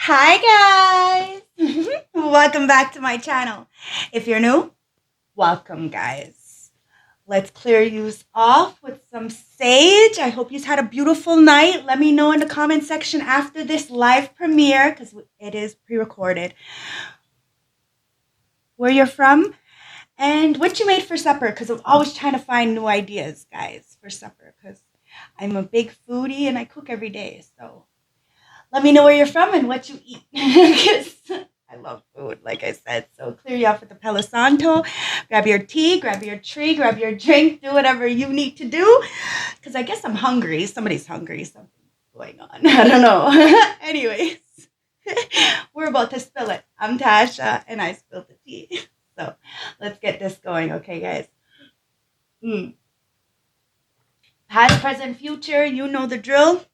Hi guys! Welcome back to my channel. If you're new, welcome guys. Let's clear you off with some sage. I hope you've had a beautiful night. Let me know in the comment section after this live premiere, because it is pre-recorded, where you're from and what you made for supper, because I'm always trying to find new ideas, guys, for supper, because I'm a big foodie and I cook every day, so let me know where you're from and what you eat. Because I love food, like I said. So clear you off with the Palo Santo. Grab your tea, grab your tree, grab your drink. Do whatever you need to do. Because I guess I'm hungry. Somebody's hungry. Something's going on. I don't know. Anyways, we're about to spill it. I'm Tasha, and I spilled the tea. So let's get this going, okay, guys? Past, present, future. You know the drill.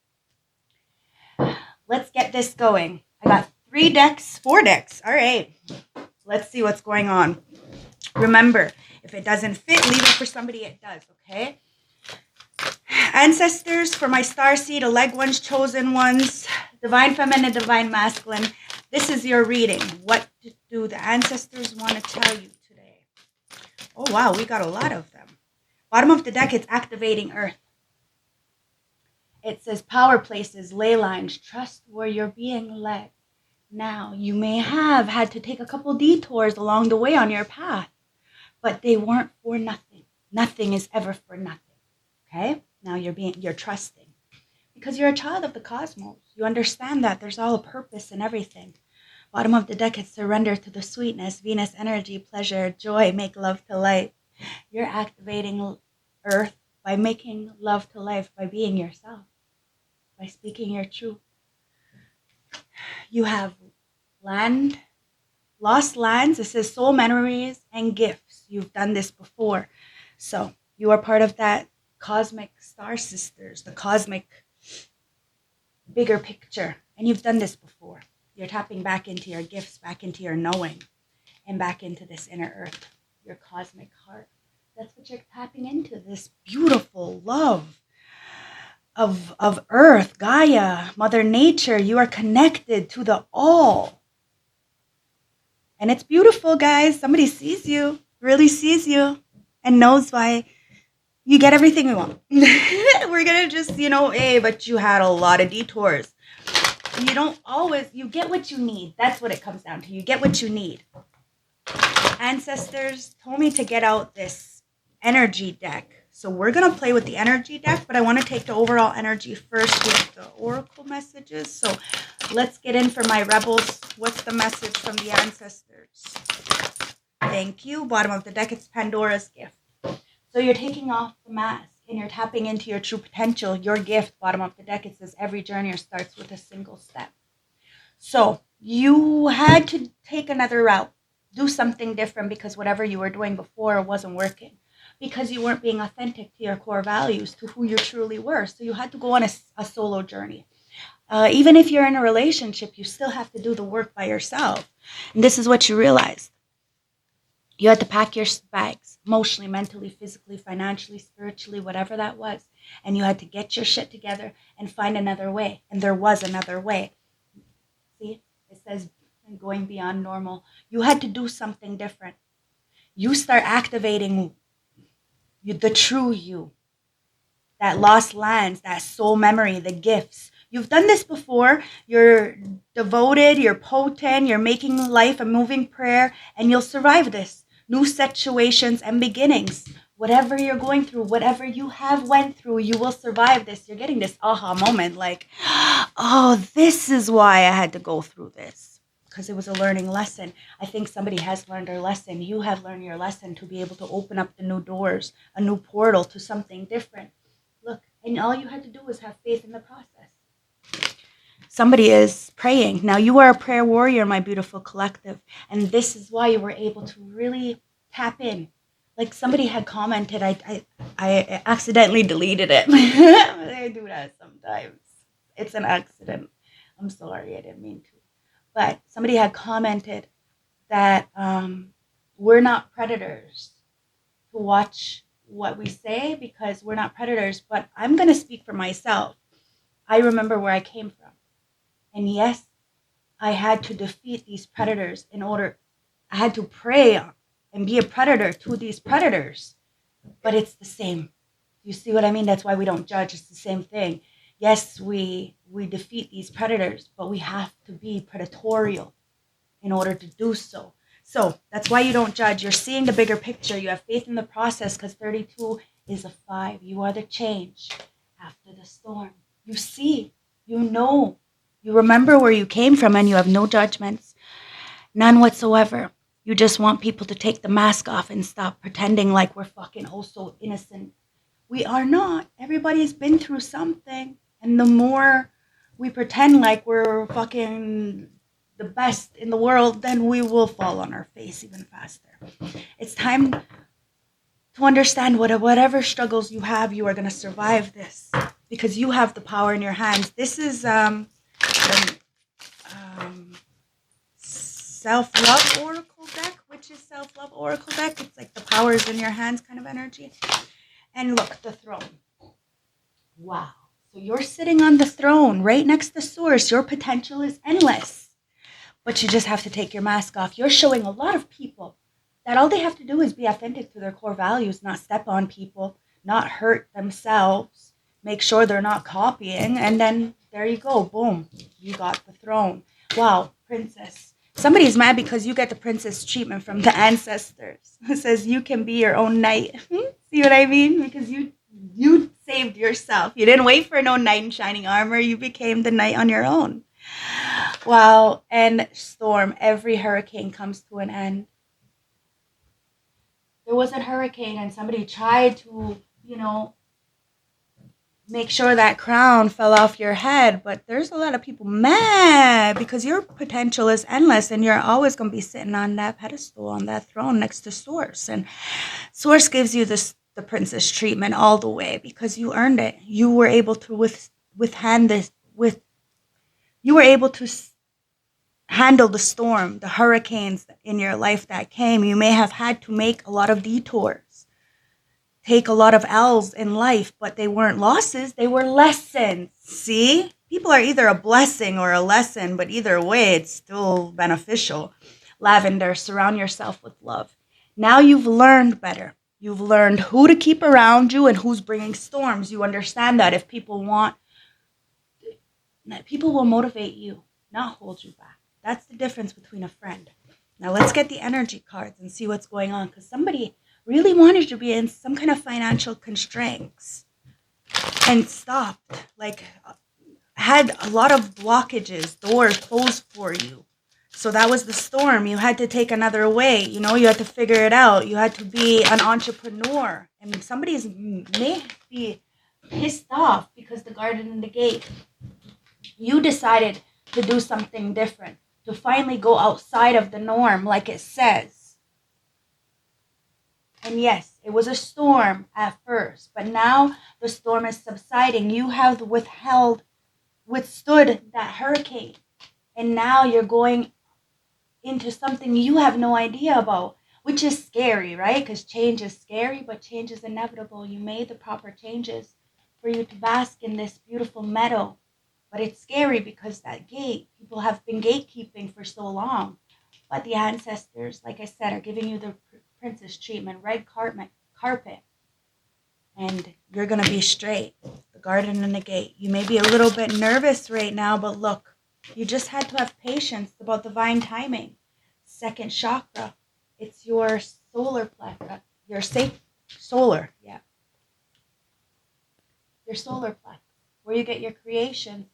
Let's get this going. I got 4 decks. All right. Let's see what's going on. Remember, if it doesn't fit, leave it for somebody it does, okay? Ancestors, for my star seed, elect ones, chosen ones, divine feminine, divine masculine. This is your reading. What do the ancestors want to tell you today? Oh, wow. We got a lot of them. Bottom of the deck, it's activating earth. It says power places, ley lines, trust where you're being led. Now, you may have had to take a couple detours along the way on your path, but they weren't for nothing. Nothing is ever for nothing. Okay? Now you're trusting. Because you're a child of the cosmos. You understand that there's all a purpose in everything. Bottom of the deck is surrender to the sweetness, Venus energy, pleasure, joy, make love to life. You're activating earth by making love to life, by being yourself, by speaking your truth. You have land, lost lands. It says soul memories and gifts. You've done this before. So you are part of that cosmic star sisters, the cosmic bigger picture. And you've done this before. You're tapping back into your gifts, back into your knowing, and back into this inner earth, your cosmic heart. That's what you're tapping into, this beautiful love of earth, Gaia, Mother Nature. You are connected to the all. And it's beautiful, guys. Somebody sees you, really sees you, and knows why you get everything you want. We're going to just, hey, but you had a lot of detours. You don't always, you get what you need. That's what it comes down to. You get what you need. Ancestors told me to get out this energy deck. So we're going to play with the energy deck, but I want to take the overall energy first with the oracle messages. So let's get in for my rebels. What's the message from the ancestors? Thank you. Bottom of the deck, it's Pandora's gift. So you're taking off the mask and you're tapping into your true potential, your gift. Bottom of the deck, it says every journey starts with a single step. So you had to take another route, do something different because whatever you were doing before wasn't working. Because you weren't being authentic to your core values, to who you truly were. So you had to go on a solo journey. Even if you're in a relationship, you still have to do the work by yourself. And this is what you realized. You had to pack your bags, emotionally, mentally, physically, financially, spiritually, whatever that was. And you had to get your shit together and find another way. And there was another way. See, it says going beyond normal. You had to do something different. You start activating the true you, that lost lands, that soul memory, the gifts. You've done this before. You're devoted, you're potent, you're making life a moving prayer, and you'll survive this. New situations and beginnings. Whatever you're going through, whatever you have went through, you will survive this. You're getting this aha moment like, oh, this is why I had to go through this. Because it was a learning lesson. I think somebody has learned their lesson. You have learned your lesson to be able to open up the new doors, a new portal to something different. Look, and all you had to do was have faith in the process. Somebody is praying. Now, you are a prayer warrior, my beautiful collective. And this is why you were able to really tap in. Like somebody had commented, I accidentally deleted it. I do that sometimes. It's an accident. I'm sorry, I didn't mean to. But somebody had commented that we're not predators to watch what we say because we're not predators. But I'm going to speak for myself. I remember where I came from. And yes, I had to defeat these predators I had to prey and be a predator to these predators. But it's the same. You see what I mean? That's why we don't judge. It's the same thing. Yes, we defeat these predators, but we have to be predatorial in order to do so. So that's why you don't judge. You're seeing the bigger picture. You have faith in the process because 32 is a 5. You are the change after the storm. You see, you know, you remember where you came from, and you have no judgments, none whatsoever. You just want people to take the mask off and stop pretending like we're fucking oh so innocent. We are not. Everybody's been through something. And the more we pretend like we're fucking the best in the world, then we will fall on our face even faster. It's time to understand whatever struggles you have, you are going to survive this because you have the power in your hands. This is self-love oracle deck, which is self-love oracle deck. It's like the power is in your hands kind of energy. And look, the throne. Wow. So you're sitting on the throne right next to source. Your potential is endless. But you just have to take your mask off. You're showing a lot of people that all they have to do is be authentic to their core values, not step on people, not hurt themselves, make sure they're not copying, and then there you go. Boom. You got the throne. Wow, princess. Somebody's mad because you get the princess treatment from the ancestors. It says you can be your own knight. See what I mean? Because you saved yourself. You didn't wait for no knight in shining armor. You became the knight on your own. Wow. And storm. Every hurricane comes to an end. There was a hurricane and somebody tried to, make sure that crown fell off your head, but there's a lot of people mad because your potential is endless and you're always going to be sitting on that pedestal, on that throne next to source. And source gives you the princess treatment all the way because you earned it. You were able to withstand this you were able to handle the storm, the hurricanes in your life that came. You may have had to make a lot of detours, take a lot of L's in life, but they weren't losses, they were lessons. See? People are either a blessing or a lesson, but either way, it's still beneficial. Lavender, surround yourself with love. Now you've learned better. You've learned who to keep around you and who's bringing storms. You understand that if people will motivate you, not hold you back. That's the difference between a friend. Now let's get the energy cards and see what's going on, because somebody really wanted to be in some kind of financial constraints and stopped, had a lot of blockages, doors closed for you. So that was the storm. You had to take another way. You had to figure it out. You had to be an entrepreneur. And somebody's may be pissed off because the garden and the gate. You decided to do something different, to finally go outside of the norm, like it says. And yes, it was a storm at first, but now the storm is subsiding. You have withstood that hurricane, and now you're going into something you have no idea about, which is scary, right? Because change is scary, but change is inevitable. You made the proper changes for you to bask in this beautiful meadow. But it's scary because that gate, people have been gatekeeping for so long. But the ancestors, like I said, are giving you the princess treatment, red carpet. And you're going to be straight. The garden and the gate. You may be a little bit nervous right now, but look, you just had to have patience about divine timing. Second chakra. It's your solar plexus. Your solar plexus. Where you get your creations.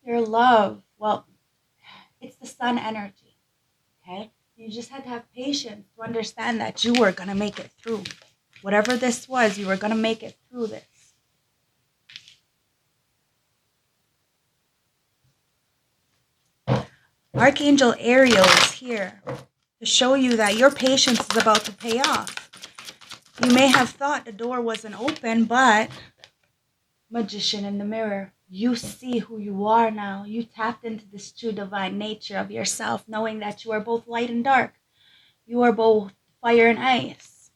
Your love, well, it's the sun energy, okay? You just had to have patience to understand that you were going to make it through. Whatever this was, you were going to make it through this. Archangel Ariel is here to show you that your patience is about to pay off. You may have thought the door wasn't open, but magician in the mirror. You see who you are now. You tapped into this true divine nature of yourself, knowing that you are both light and dark. You are both fire and ice.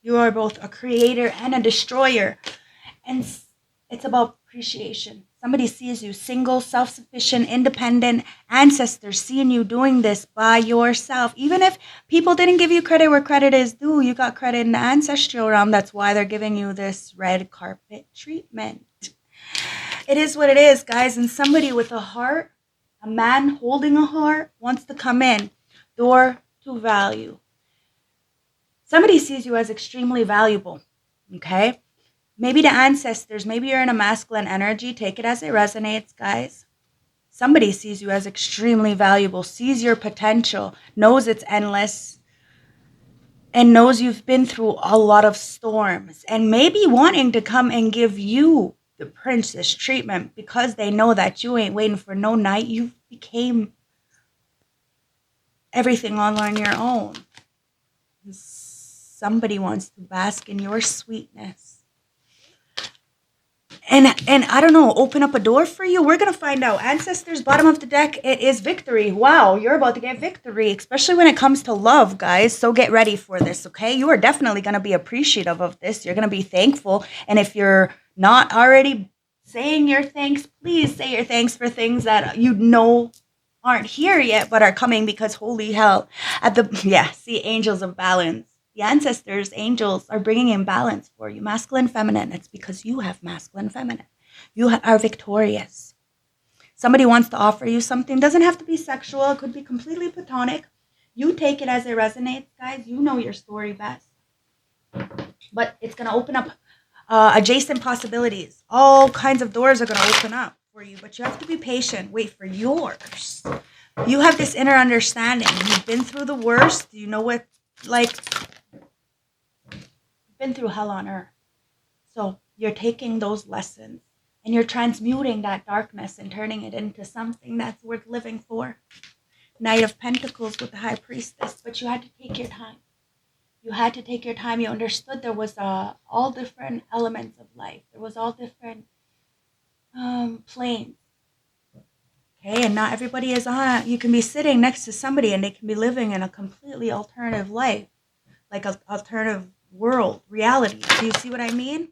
You are both a creator and a destroyer. And it's about appreciation. Somebody sees you single, self-sufficient, independent, ancestors seeing you doing this by yourself. Even if people didn't give you credit where credit is due, you got credit in the ancestral realm. That's why they're giving you this red carpet treatment. It is what it is, guys. And somebody with a heart, a man holding a heart, wants to come in. Door to value. Somebody sees you as extremely valuable, okay? Maybe the ancestors, maybe you're in a masculine energy. Take it as it resonates, guys. Somebody sees you as extremely valuable, sees your potential, knows it's endless, and knows you've been through a lot of storms, and maybe wanting to come and give you the princess treatment because they know that you ain't waiting for no knight. You became everything all on your own. Somebody wants to bask in your sweetness. And I don't know, open up a door for you. We're going to find out. Ancestors, bottom of the deck, it is victory. Wow, you're about to get victory, especially when it comes to love, guys. So get ready for this, okay? You are definitely going to be appreciative of this. You're going to be thankful. And if you're not already saying your thanks, please say your thanks for things that you know aren't here yet but are coming, because holy hell. See, angels of balance. The ancestors, angels, are bringing in balance for you. Masculine, feminine. It's because you have masculine, feminine. You are victorious. Somebody wants to offer you something. Doesn't have to be sexual. It could be completely platonic. You take it as it resonates, guys. You know your story best. But it's going to open up adjacent possibilities. All kinds of doors are going to open up for you. But you have to be patient. Wait for yours. You have this inner understanding. You've been through the worst. You know what, been through hell on earth. So you're taking those lessons and you're transmuting that darkness and turning it into something that's worth living for. Knight of Pentacles with the High Priestess. But you had to take your time. You had to take your time. You understood there was all different elements of life. There was all different planes. Okay, and not everybody is on. You can be sitting next to somebody and they can be living in a completely alternative life, like an alternative world, reality. Do you see what I mean?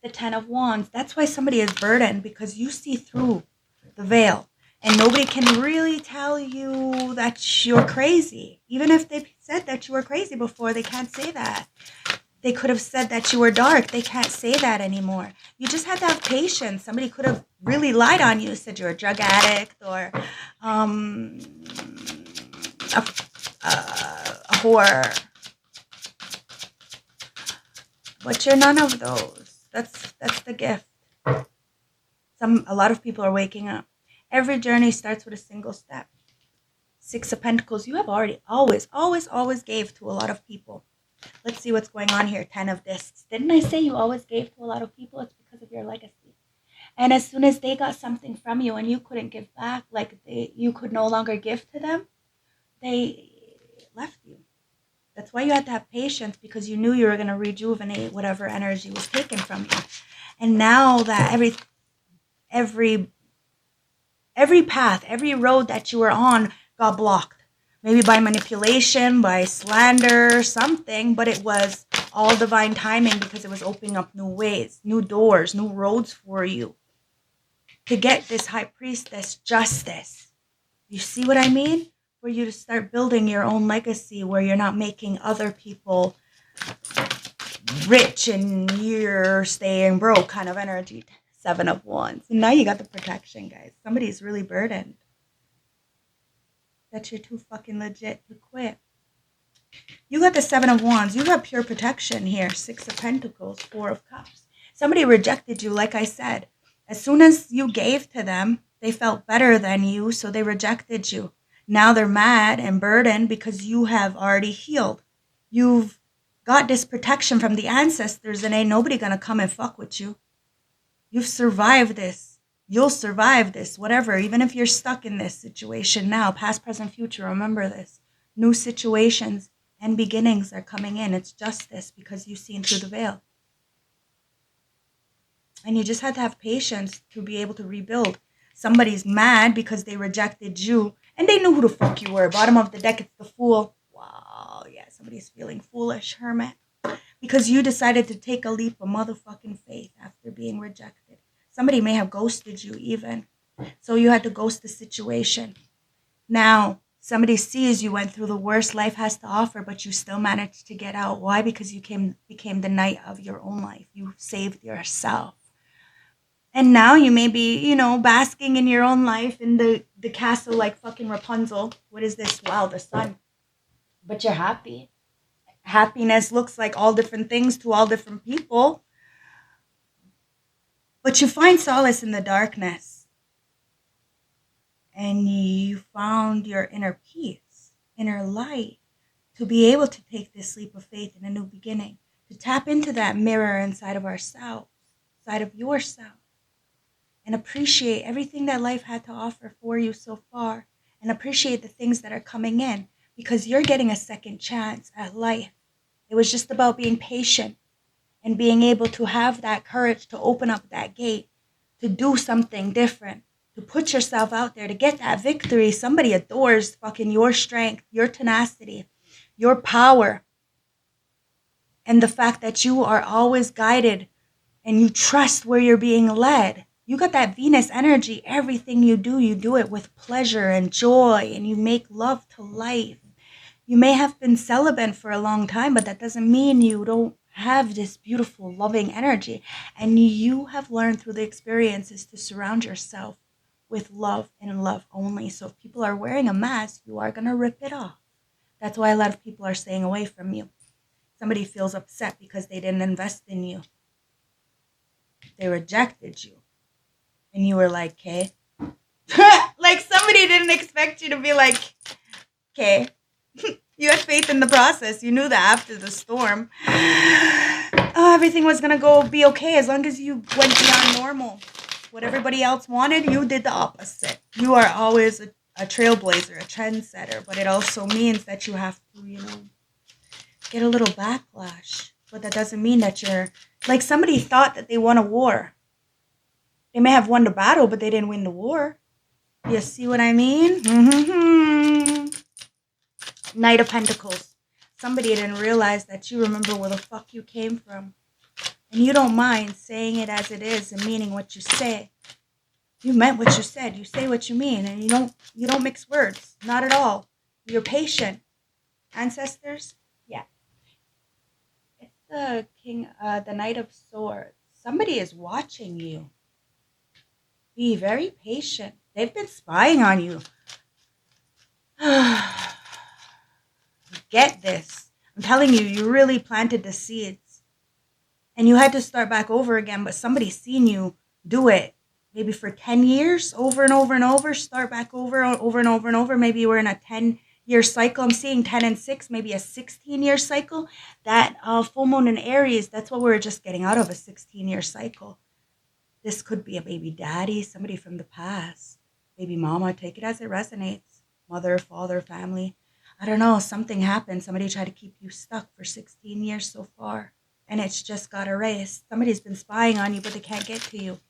The 10 of Wands. That's why somebody is burdened, because you see through the veil. And nobody can really tell you that you're crazy. Even if they said that you were crazy before, they can't say that. They could have said that you were dark. They can't say that anymore. You just had to have patience. Somebody could have really lied on you, said you're a drug addict or a whore. But you're none of those. That's the gift. A lot of people are waking up. Every journey starts with a single step. 6 of Pentacles. You have always gave to a lot of people. Let's see what's going on here. 10 of Discs. Didn't I say you always gave to a lot of people? It's because of your legacy. And as soon as they got something from you and you couldn't give back, you could no longer give to them, they left you. That's why you had to have patience, because you knew you were going to rejuvenate whatever energy was taken from you. And now that every path, every road that you were on got blocked. Maybe by manipulation, by slander, something, but it was all divine timing, because it was opening up new ways, new doors, new roads for you to get this High Priestess justice. You see what I mean? For you to start building your own legacy where you're not making other people rich and you're staying broke kind of energy. 7 of Wands. And now you got the protection, guys. Somebody's really burdened that you're too fucking legit to quit. You got the 7 of Wands. You got pure protection here. 6 of Pentacles, 4 of Cups. Somebody rejected you, like I said. As soon as you gave to them, they felt better than you, so they rejected you. Now they're mad and burdened because you have already healed. You've got this protection from the ancestors, and ain't nobody gonna come and fuck with you. You've survived this. You'll survive this, whatever. Even if you're stuck in this situation now, past, present, future, remember this. New situations and beginnings are coming in. It's justice because you've seen through the veil. And you just had to have patience to be able to rebuild. Somebody's mad because they rejected you and they knew who the fuck you were. Bottom of the deck, it's the Fool. Wow, yeah, somebody's feeling foolish, Hermit. Because you decided to take a leap of motherfucking faith after being rejected. Somebody may have ghosted you even. So you had to ghost the situation. Now, somebody sees you went through the worst life has to offer, but you still managed to get out. Why? Because you became the knight of your own life. You saved yourself. And now you may be, basking in your own life in the castle like fucking Rapunzel. What is this? Wow, the sun. But you're happy. Happiness looks like all different things to all different people. But you find solace in the darkness. And you found your inner peace, inner light, to be able to take this leap of faith in a new beginning, to tap into that mirror inside of ourselves, inside of yourself, and appreciate everything that life had to offer for you so far, and appreciate the things that are coming in, because you're getting a second chance at life. It was just about being patient and being able to have that courage to open up that gate, to do something different, to put yourself out there, to get that victory. Somebody adores fucking your strength, your tenacity, your power, and the fact that you are always guided and you trust where you're being led. You got that Venus energy. Everything you do it with pleasure and joy, and you make love to life. You may have been celibate for a long time, but that doesn't mean you don't have this beautiful, loving energy. And you have learned through the experiences to surround yourself with love and love only. So if people are wearing a mask, you are going to rip it off. That's why a lot of people are staying away from you. Somebody feels upset because they didn't invest in you. They rejected you. And you were like, okay. Like somebody didn't expect you to be like, okay. You had faith in the process. You knew that after the storm, everything was going to be okay as long as you went beyond normal. What everybody else wanted, you did the opposite. You are always a trailblazer, a trendsetter, but it also means that you have to, get a little backlash. But that doesn't mean that you're, like somebody thought that they won a war. They may have won the battle, but they didn't win the war. You see what I mean? Mm-hmm. Knight of Pentacles. Somebody didn't realize that you remember where the fuck you came from. And you don't mind saying it as it is and meaning what you say. You meant what you said. You say what you mean. And you don't mix words. Not at all. You're patient. Ancestors? Yeah. It's the the Knight of Swords. Somebody is watching you. Be very patient. They've been spying on you. Get this. I'm telling you, you really planted the seeds. And you had to start back over again, but somebody's seen you do it. Maybe for 10 years, over and over and over. Start back over and over and over. Maybe you were in a 10-year cycle. I'm seeing 10 and 6, maybe a 16-year cycle. That full moon in Aries, that's what we're just getting out of, a 16-year cycle. This could be a baby daddy, somebody from the past. Baby mama, take it as it resonates. Mother, father, family. I don't know, something happened. Somebody tried to keep you stuck for 16 years so far. And it's just got erased. Somebody's been spying on you, but they can't get to you.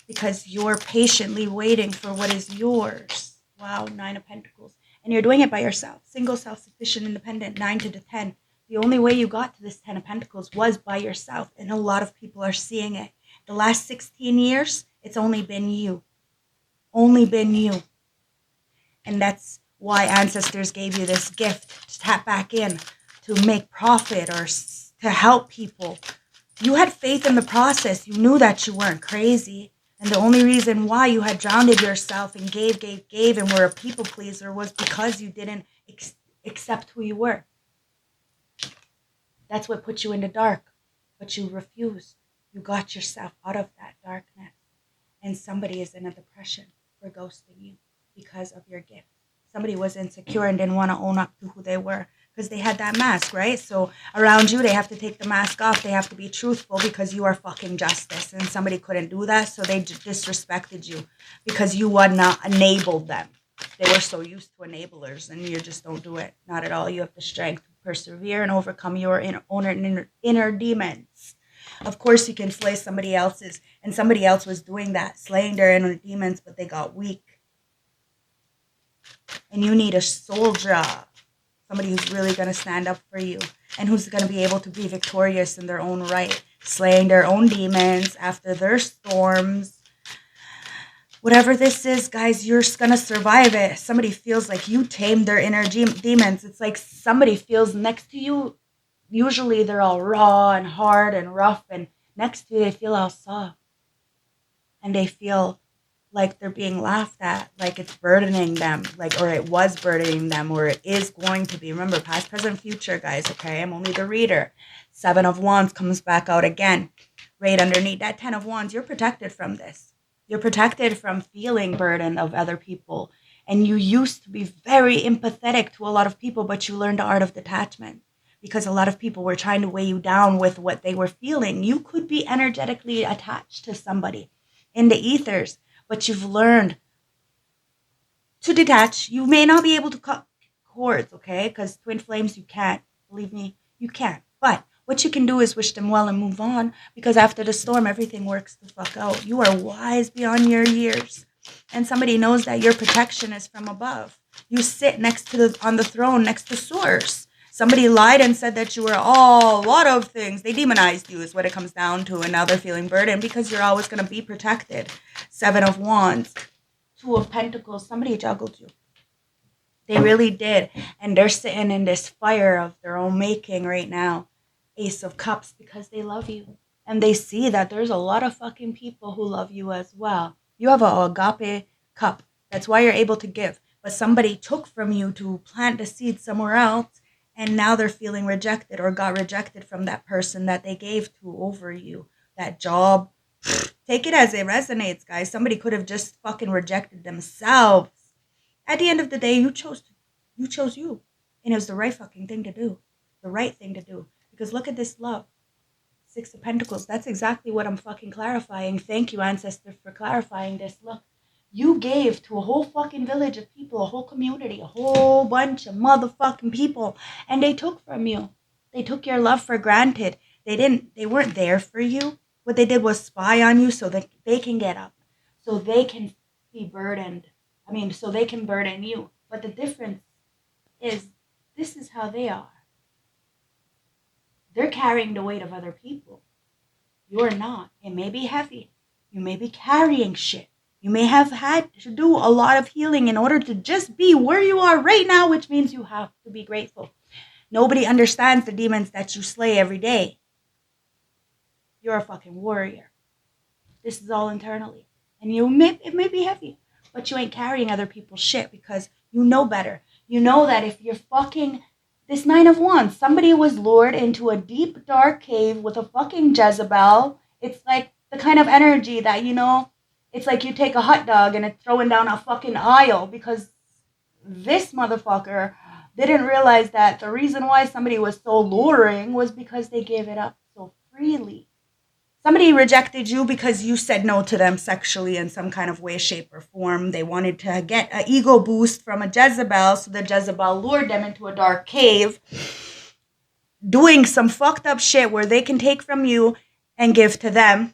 Because you're patiently waiting for what is yours. Wow, 9 of Pentacles. And you're doing it by yourself. Single, self-sufficient, independent, 9 to the 10. The only way you got to this 10 of Pentacles was by yourself. And a lot of people are seeing it. The last 16 years, it's only been you. Only been you. And that's why ancestors gave you this gift to tap back in, to make profit or to help people. You had faith in the process. You knew that you weren't crazy. And the only reason why you had drowned yourself and gave and were a people pleaser was because you didn't accept who you were. That's what put you in the dark. But you refused. You got yourself out of that darkness. And somebody is in a depression for ghosting you because of your gift. Somebody was insecure and didn't want to own up to who they were because they had that mask, right? So around you, they have to take the mask off. They have to be truthful because you are fucking justice. And somebody couldn't do that, so they disrespected you because you would not enable them. They were so used to enablers, and you just don't do it. Not at all. You have the strength to persevere and overcome your inner demons. Of course, you can slay somebody else's, and somebody else was doing that, slaying their inner demons, but they got weak. And you need a soldier, somebody who's really going to stand up for you and who's going to be able to be victorious in their own right. slaying their own demons after their storms. Whatever this is, guys, you're going to survive it. Somebody feels like you tamed their inner demons. It's like somebody feels next to you. Usually they're all raw and hard and rough, and next to you they feel all soft. And they feel like they're being laughed at, like it's burdening them, like, or it was burdening them, or it is going to be. Remember, past, present, future, guys, okay? I'm only the reader. 7 of Wands comes back out again. Right underneath that 10 of Wands, you're protected from this. You're protected from feeling burden of other people. And you used to be very empathetic to a lot of people, but you learned the art of detachment. Because a lot of people were trying to weigh you down with what they were feeling. You could be energetically attached to somebody in the ethers, but you've learned to detach. You may not be able to cut cords, okay? Because twin flames, you can't. Believe me, you can't. But what you can do is wish them well and move on, because after the storm, everything works the fuck out. You are wise beyond your years. And somebody knows that your protection is from above. You sit next to on the throne next to Source. Somebody lied and said that you were a lot of things. They demonized you is what it comes down to. And now they're feeling burdened because you're always going to be protected. 7 of Wands. 2 of Pentacles. Somebody juggled you. They really did. And they're sitting in this fire of their own making right now. Ace of Cups, because they love you. And they see that there's a lot of fucking people who love you as well. You have an agape cup. That's why you're able to give. But somebody took from you to plant the seed somewhere else. And now they're feeling rejected or got rejected from that person that they gave to over you. That job. Take it as it resonates, guys. Somebody could have just fucking rejected themselves. At the end of the day, you chose you. And it was the right fucking thing to do. The right thing to do. Because look at this love. 6 of Pentacles. That's exactly what I'm fucking clarifying. Thank you, ancestors, for clarifying this. Look. You gave to a whole fucking village of people, a whole community, a whole bunch of motherfucking people, and they took from you. They took your love for granted. They weren't there for you. What they did was spy on you so that they can get up, so they can be burdened. So they can burden you. But the difference is, this is how they are. They're carrying the weight of other people. You're not. It may be heavy. You may be carrying shit. You may have had to do a lot of healing in order to just be where you are right now, which means you have to be grateful. Nobody understands the demons that you slay every day. You're a fucking warrior. This is all internally. And it may be heavy, but you ain't carrying other people's shit because you know better. You know that if you're fucking this 9 of Wands, somebody was lured into a deep, dark cave with a fucking Jezebel. It's like the kind of energy that, it's like you take a hot dog and it's throwing down a fucking aisle, because this motherfucker didn't realize that the reason why somebody was so luring was because they gave it up so freely. Somebody rejected you because you said no to them sexually in some kind of way, shape, or form. They wanted to get an ego boost from a Jezebel, so the Jezebel lured them into a dark cave, doing some fucked up shit where they can take from you and give to them.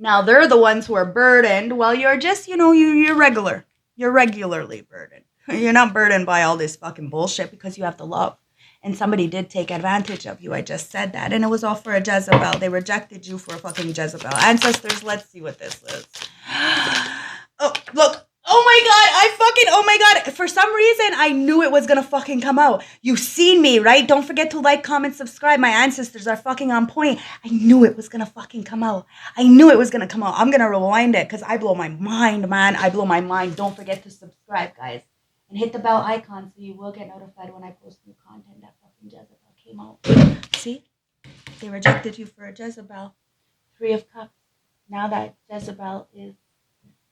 Now they're the ones who are burdened, while you're just, you're regular. You're regularly burdened. You're not burdened by all this fucking bullshit because you have the love. And somebody did take advantage of you. I just said that. And it was all for a Jezebel. They rejected you for a fucking Jezebel. Ancestors, let's see what this is. Oh, look. Oh my God. For some reason, I knew it was going to fucking come out. You've seen me, right? Don't forget to like, comment, subscribe. My ancestors are fucking on point. I knew it was going to fucking come out. I'm going to rewind it because I blow my mind, man. I blow my mind. Don't forget to subscribe, guys. And hit the bell icon so you will get notified when I post new content. That fucking Jezebel came out. See? They rejected you for a Jezebel. 3 of Cups. Now that Jezebel is...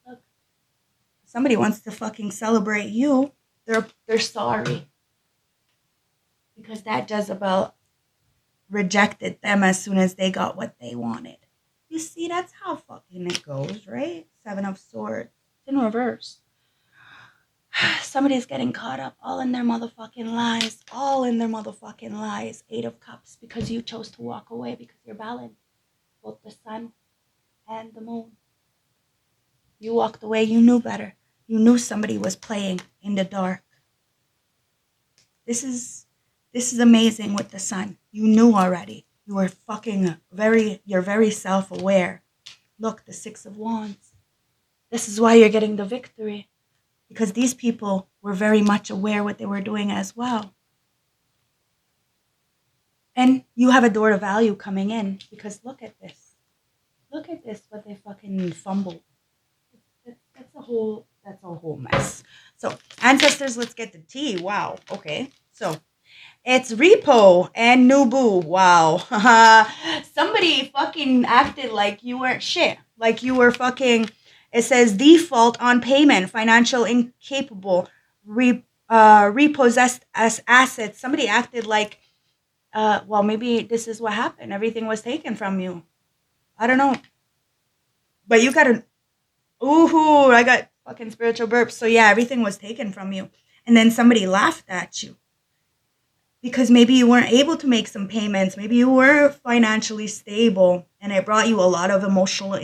Look. Somebody wants to fucking celebrate you. They're sorry. Because that Jezebel rejected them as soon as they got what they wanted. You see, that's how fucking it goes, right? 7 of Swords. It's in reverse. Somebody's getting caught up all in their motherfucking lies. All in their motherfucking lies. 8 of Cups, because you chose to walk away because you're balanced. Both the sun and the moon. You walked away. You knew better. You knew somebody was playing in the dark. This is amazing with the sun. You knew already. You are you're very self-aware. Look, the Six of Wands. This is why you're getting the victory. Because these people were very much aware what they were doing as well. And you have a door to value coming in. Because look at this. Look at this, what they fucking fumbled. That's a whole mess. So, ancestors, let's get the tea. Wow. Okay. So, it's Repo and Nubu. Wow. Somebody fucking acted like you weren't shit. Like you were fucking, it says default on payment, financial incapable, repossessed as assets. Somebody acted like, well, maybe this is what happened. Everything was taken from you. I don't know. But you gotta, ooh, I got fucking spiritual burps. So yeah, everything was taken from you. And then somebody laughed at you. Because maybe you weren't able to make some payments. Maybe you were financially stable. And it brought you a lot of emotional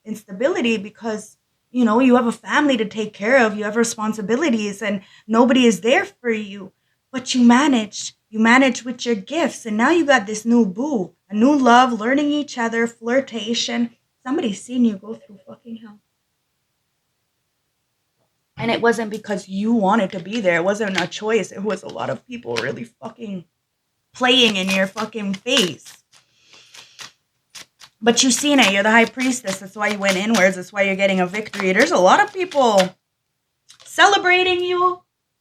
instability because, you know, you have a family to take care of. You have responsibilities and nobody is there for you. But you managed. You managed with your gifts. And now you got this new boo. A new love, learning each other, flirtation. Somebody's seen you go through fucking hell. And it wasn't because you wanted to be there. It wasn't a choice. It was a lot of people really fucking playing in your fucking face. But you've seen it. You're the high priestess. That's why you went inwards. That's why you're getting a victory. There's a lot of people celebrating you.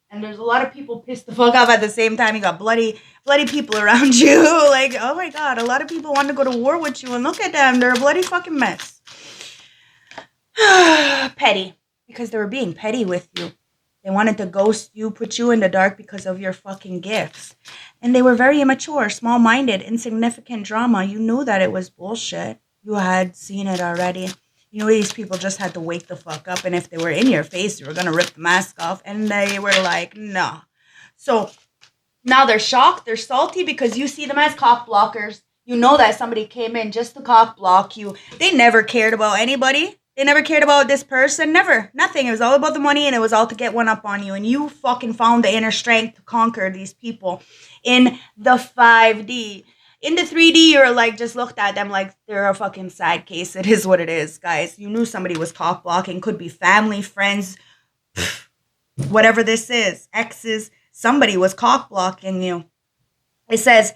And there's a lot of people pissed the fuck off at the same time. You got bloody people around you. Like, oh my God. A lot of people want to go to war with you. And look at them. They're a bloody fucking mess. Petty. Because they were being petty with you. They wanted to ghost you, put you in the dark because of your fucking gifts. And they were very immature, small-minded, insignificant drama. You knew that it was bullshit. You had seen it already. You know, these people just had to wake the fuck up. And if they were in your face, you were going to rip the mask off. And they were like, no. So now they're shocked. They're salty because you see them as cock blockers. You know that somebody came in just to cock block you. They never cared about anybody. They never cared about this person. Never. Nothing. It was all about the money and it was all to get one up on you. And you fucking found the inner strength to conquer these people in the 5D. In the 3D, you're like, just looked at them like they're a fucking side case. It is what it is, guys. You knew somebody was cock blocking. Could be family, friends, whatever this is. Exes. Somebody was cock blocking you. It says,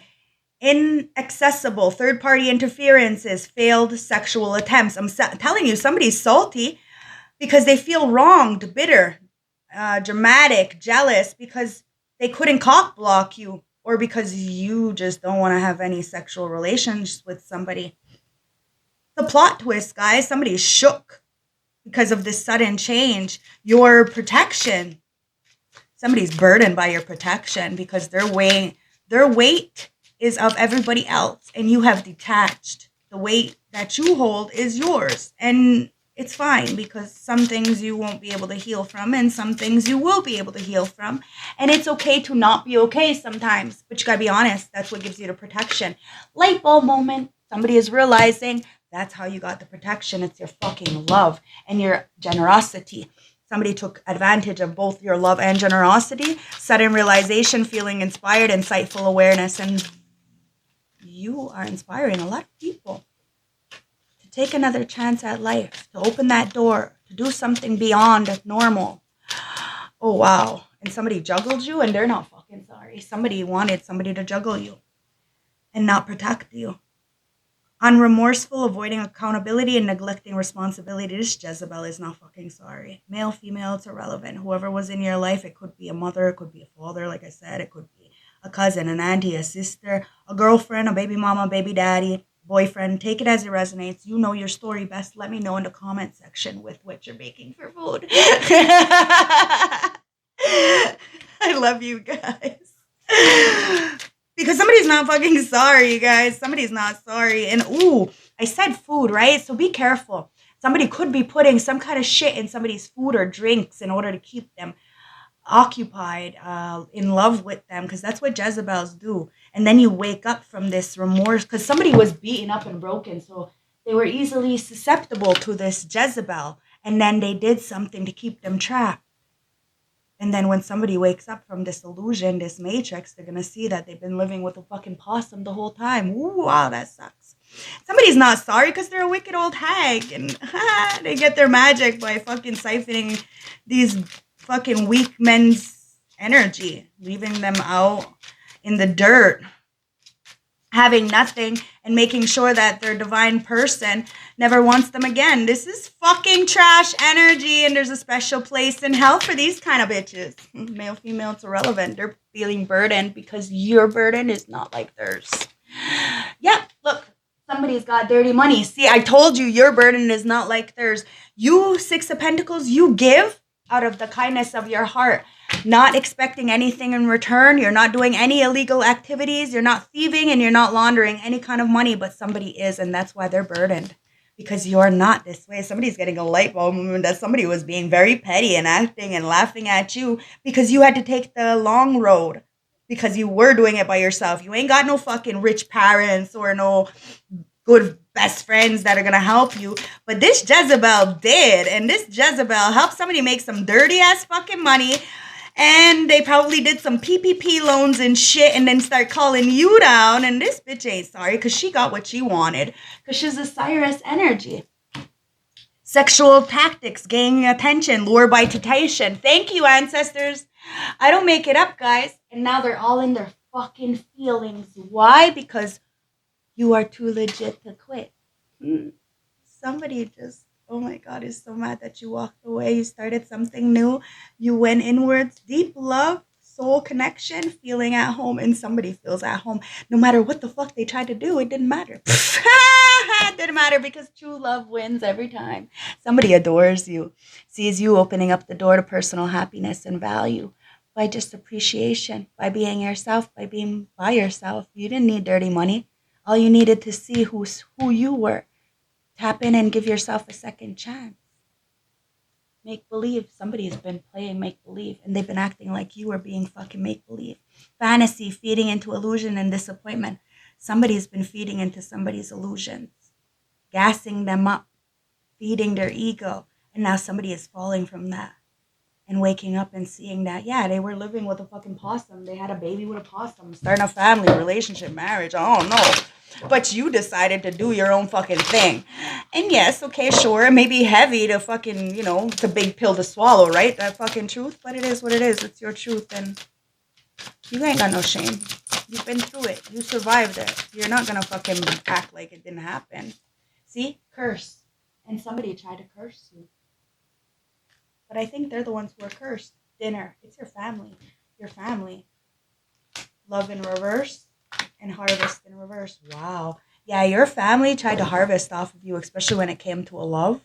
inaccessible third-party interferences, failed sexual attempts. I'm telling you, somebody's salty because they feel wronged, bitter, dramatic, jealous because they couldn't cock block you or because you just don't want to have any sexual relations with somebody. The plot twist, guys, somebody's shook because of this sudden change. Your protection. Somebody's burdened by your protection because their weight is of everybody else and you have detached. The weight that you hold is yours and it's fine because some things you won't be able to heal from and some things you will be able to heal from. And it's okay to not be okay sometimes, but you gotta be honest. That's what gives you the protection. Light bulb moment. Somebody is realizing that's how you got the protection. It's your fucking love and your generosity. Somebody took advantage of both your love and generosity, sudden realization, feeling inspired, insightful awareness, and you are inspiring a lot of people to take another chance at life, to open that door, to do something beyond normal. Oh, wow. And somebody juggled you and they're not fucking sorry. Somebody wanted somebody to juggle you and not protect you. Unremorseful, avoiding accountability and neglecting responsibility. This Jezebel is not fucking sorry. Male, female, it's irrelevant. Whoever was in your life, it could be a mother, it could be a father, like I said, it could be a cousin, an auntie, a sister, a girlfriend, a baby mama, baby daddy, boyfriend. Take it as it resonates. You know your story best. Let me know in the comment section with what you're making for food. I love you guys. Because somebody's not fucking sorry, you guys. Somebody's not sorry. And ooh, I said food, right? So be careful. Somebody could be putting some kind of shit in somebody's food or drinks in order to keep them occupied, in love with them, because that's what Jezebels do. And then you wake up from this remorse because somebody was beaten up and broken, so they were easily susceptible to this Jezebel, and then they did something to keep them trapped. And then when somebody wakes up from this illusion, this matrix, they're going to see that they've been living with a fucking possum the whole time. Ooh, wow, that sucks. Somebody's not sorry because they're a wicked old hag. And they get their magic by fucking siphoning these fucking weak men's energy, leaving them out in the dirt, having nothing, and making sure that their divine person never wants them again. This is fucking trash energy, and there's a special place in hell for these kind of bitches. Male, female, it's irrelevant. They're feeling burdened because your burden is not like theirs. Yep, look, somebody's got dirty money. See, I told you your burden is not like theirs. You, Six of Pentacles, you give out of the kindness of your heart, not expecting anything in return. You're not doing any illegal activities. You're not thieving, and you're not laundering any kind of money, but somebody is, and that's why they're burdened. Because you're not this way. Somebody's getting a light bulb moment that somebody was being very petty and acting and laughing at you because you had to take the long road because you were doing it by yourself. You ain't got no fucking rich parents or no good best friends that are going to help you. But this Jezebel did. And this Jezebel helped somebody make some dirty ass fucking money. And they probably did some PPP loans and shit and then start calling you down. And this bitch ain't sorry because she got what she wanted. Because she's a Cyrus energy. Sexual tactics, gaining attention, lure by temptation. Thank you, ancestors. I don't make it up, guys. And now they're all in their fucking feelings. Why? Because you are too legit to quit. Somebody just, oh my God, is so mad that you walked away. You started something new. You went inwards. Deep love, soul connection, feeling at home. And somebody feels at home. No matter what the fuck they tried to do, it didn't matter. It didn't matter because true love wins every time. Somebody adores you, sees you opening up the door to personal happiness and value by just appreciation, by being yourself, by being by yourself. You didn't need dirty money. All you needed to see who you were. Tap in and give yourself a second chance. Make believe. Somebody's been playing make believe and they've been acting like you are being fucking make believe. Fantasy, feeding into illusion and disappointment. Somebody's been feeding into somebody's illusions, gassing them up, feeding their ego. And now somebody is falling from that and waking up and seeing that, yeah, they were living with a fucking possum. They had a baby with a possum, starting a family, relationship, marriage. I don't know. But you decided to do your own fucking thing. And yes, okay, sure, it may be heavy to fucking, it's a big pill to swallow, right? That fucking truth. But it is what it is. It's your truth. And you ain't got no shame. You've been through it. You survived it. You're not going to fucking act like it didn't happen. See? Curse. And somebody tried to curse you. But I think they're the ones who are cursed. Dinner. It's your family. Your family. Love in reverse and harvest in reverse. Wow. Yeah, your family tried to harvest off of you, especially when it came to a love.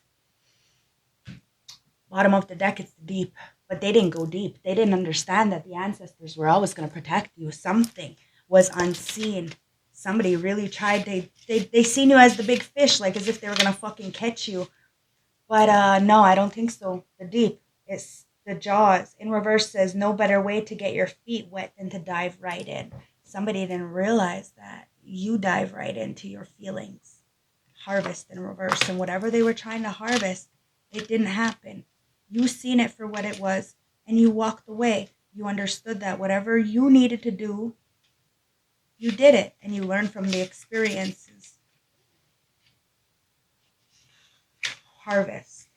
Bottom of the deck, it's deep. But they didn't go deep. They didn't understand that the ancestors were always going to protect you. Something was unseen. Somebody really tried. They seen you as the big fish, like as if they were going to fucking catch you. But no, I don't think so. The deep is the jaws. In reverse says, no better way to get your feet wet than to dive right in. Somebody didn't realize that. You dive right into your feelings. Harvest in reverse. And whatever they were trying to harvest, it didn't happen. You seen it for what it was, and you walked away. You understood that whatever you needed to do, you did it, and you learned from the experiences. Harvest.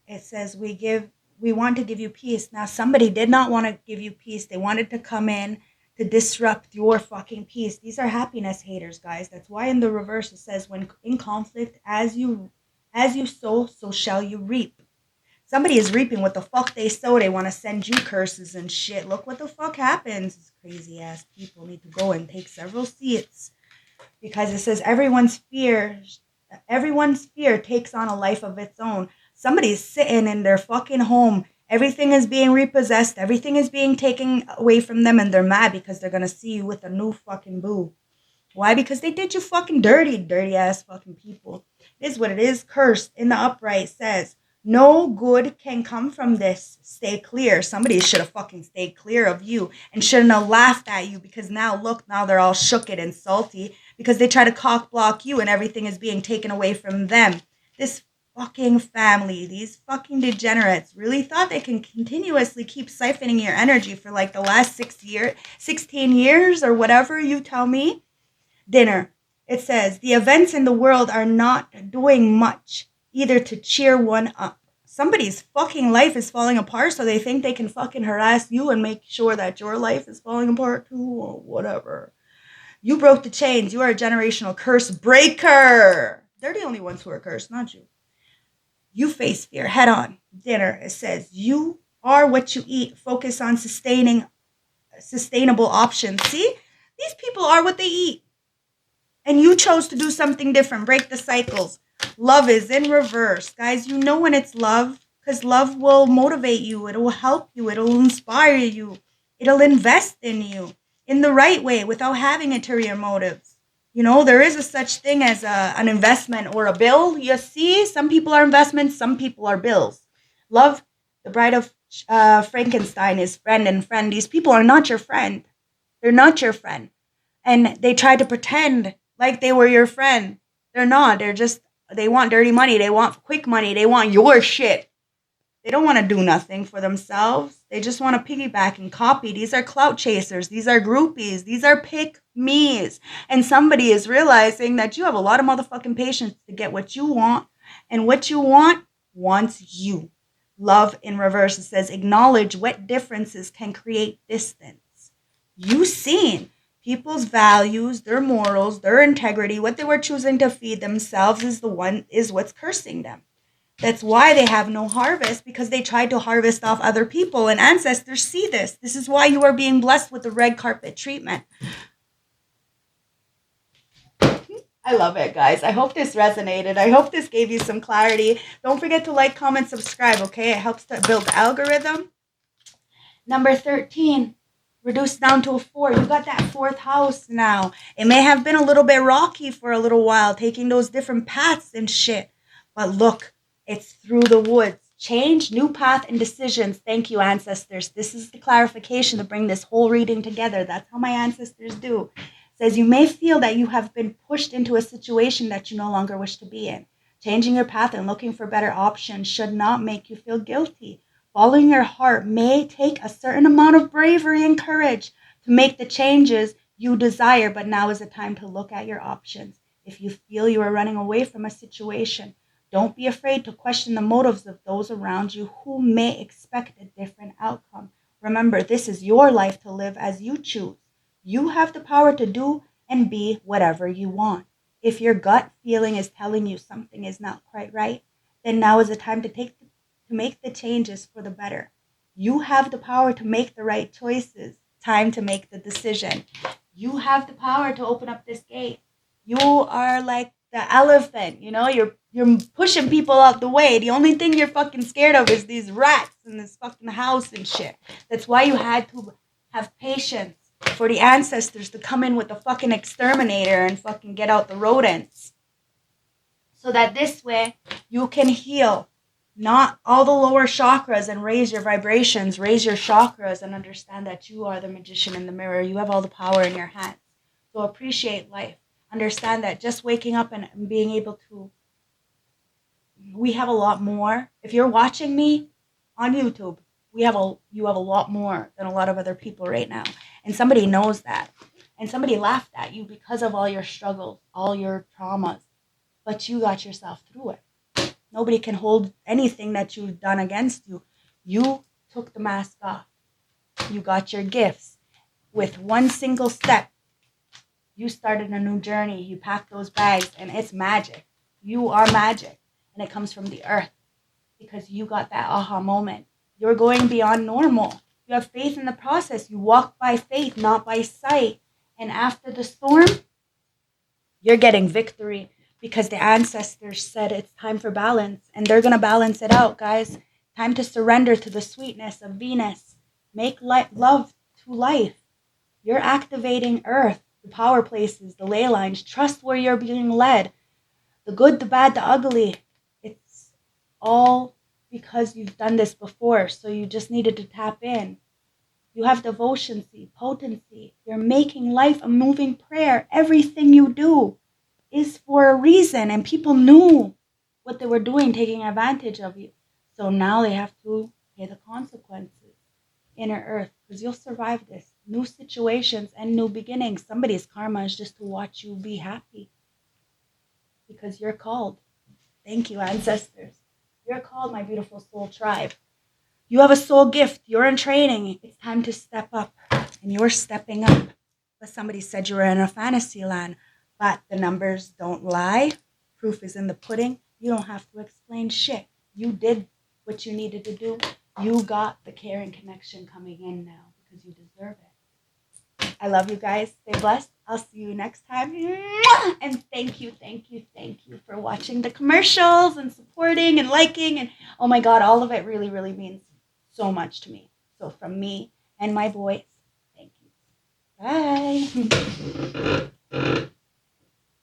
It says we want to give you peace. Now somebody did not want to give you peace. They wanted to come in to disrupt your fucking peace. These are happiness haters, guys. That's why in the reverse it says, when in conflict, as you sow, so shall you reap. Somebody is reaping what the fuck they sow. They want to send you curses and shit. Look what the fuck happens. These crazy ass people need to go and take several seats, because it says everyone's fear takes on a life of its own. Somebody's sitting in their fucking home. Everything is being repossessed. Everything is being taken away from them, and they're mad because they're going to see you with a new fucking boo. Why? Because they did you fucking dirty ass fucking people. It is what it is. Cursed in the upright says, no good can come from this. Stay clear. Somebody should have fucking stayed clear of you and shouldn't have laughed at you, because now they're all shooked and salty because they try to cock block you and everything is being taken away from them. This fucking family, these fucking degenerates really thought they can continuously keep siphoning your energy for like the last 16 years or whatever you tell me. Dinner. It says, the events in the world are not doing much, either to cheer one up. Somebody's fucking life is falling apart, so they think they can fucking harass you and make sure that your life is falling apart too, or whatever. You broke the chains. You are a generational curse breaker. They're the only ones who are cursed, not you. You face fear head on. Dinner. It says, you are what you eat. Focus on sustainable options. See? These people are what they eat. And you chose to do something different. Break the cycles. Love is in reverse. Guys, you know when it's love, because love will motivate you. It will help you. It will inspire you. It'll invest in you in the right way without having ulterior motives. You know, there is a such thing as an investment or a bill. You see, some people are investments, some people are bills. Love, the Bride of Frankenstein, is friend and friend. These people are not your friend. They're not your friend. And they try to pretend like they were your friend. They're not. They want dirty money. They want quick money. They want your shit. They don't want to do nothing for themselves. They just want to piggyback and copy. These are clout chasers. These are groupies. These are pick-me's. And somebody is realizing that you have a lot of motherfucking patience to get what you want. And what you want wants you. Love in reverse. It says, acknowledge what differences can create distance. You seen people's values, their morals, their integrity, what they were choosing to feed themselves is what's cursing them. That's why they have no harvest, because they tried to harvest off other people, and ancestors see this. This is why you are being blessed with the red carpet treatment. I love it, guys. I hope this resonated. I hope this gave you some clarity. Don't forget to like, comment, subscribe, okay? It helps to build the algorithm. Number 13. Reduced down to a 4. You got that 4th house now. It may have been a little bit rocky for a little while, taking those different paths and shit. But look, it's through the woods. Change, new path, and decisions. Thank you, ancestors. This is the clarification to bring this whole reading together. That's how my ancestors do. It says, you may feel that you have been pushed into a situation that you no longer wish to be in. Changing your path and looking for better options should not make you feel guilty. Following your heart may take a certain amount of bravery and courage to make the changes you desire, but now is the time to look at your options. If you feel you are running away from a situation, don't be afraid to question the motives of those around you who may expect a different outcome. Remember, this is your life to live as you choose. You have the power to do and be whatever you want. If your gut feeling is telling you something is not quite right, then now is the time to make the changes for the better. You have the power to make the right choices. Time to make the decision. You have the power to open up this gate. You are like the elephant, you know, you're pushing people out the way. The only thing you're fucking scared of is these rats in this fucking house and shit. That's why you had to have patience for the ancestors to come in with the fucking exterminator and fucking get out the rodents. So that this way you can heal not all the lower chakras and raise your vibrations, raise your chakras, and understand that you are the magician in the mirror. You have all the power in your hands. So appreciate life. Understand that just waking up and being able to, we have a lot more. If you're watching me on YouTube, you have a lot more than a lot of other people right now. And somebody knows that. And somebody laughed at you because of all your struggles, all your traumas. But you got yourself through it. Nobody can hold anything that you've done against you. You took the mask off. You got your gifts. With one single step, you started a new journey. You packed those bags, and it's magic. You are magic, and it comes from the earth because you got that aha moment. You're going beyond normal. You have faith in the process. You walk by faith, not by sight. And after the storm, you're getting victory because the ancestors said it's time for balance, and they're going to balance it out, guys. Time to surrender to the sweetness of Venus. Make love to life. You're activating earth. The power places, the ley lines. Trust where you're being led. The good, the bad, the ugly. It's all because you've done this before, so you just needed to tap in. You have devotion, potency. You're making life a moving prayer. Everything you do is for a reason, and people knew. what they were doing, taking advantage of you. So now they have to pay the consequences. Inner Earth, because you'll survive this. New situations and new beginnings. Somebody's karma is just to watch you be happy because you're called. Thank you, ancestors. You're called, my beautiful soul tribe. You have a soul gift. You're in training. It's time to step up, and you're stepping up. But somebody said you were in a fantasy land, but the numbers don't lie. Proof is in the pudding. You don't have to explain shit. You did what you needed to do. You got the caring connection coming in now because you deserve it. I love you guys. Stay blessed. I'll see you next time. And thank you for watching the commercials and supporting and liking. And oh my God, all of it really, really means so much to me. So from me and my voice, thank you. Bye.